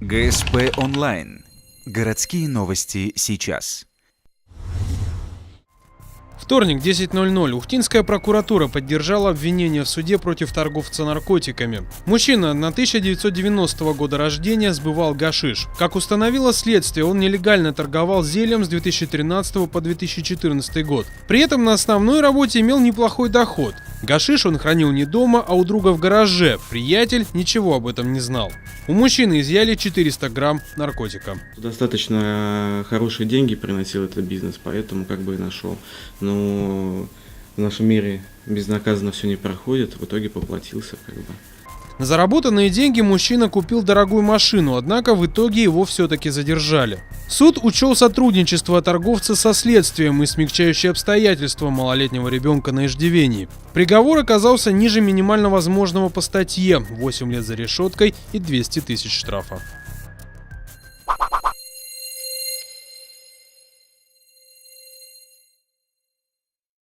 ГСП онлайн. Городские новости сейчас. Вторник, 10:00. Ухтинская прокуратура поддержала обвинение в суде против торговца наркотиками. Мужчина 1990 года рождения сбывал гашиш. Как установило следствие, он нелегально торговал зельем с 2013 по 2014 год. При этом на основной работе имел неплохой доход. Гашиш он хранил не дома, а у друга в гараже. Приятель ничего об этом не знал. У мужчины изъяли 400 грамм наркотика. Достаточно хорошие деньги приносил этот бизнес, поэтому и нашел. Но в нашем мире безнаказанно все не проходит, в итоге поплатился. На заработанные деньги мужчина купил дорогую машину, однако в итоге его все-таки задержали. Суд учел сотрудничество торговца со следствием и смягчающие обстоятельства малолетнего ребенка на иждивении. Приговор оказался ниже минимально возможного по статье – 8 лет за решеткой и 200 тысяч штрафа.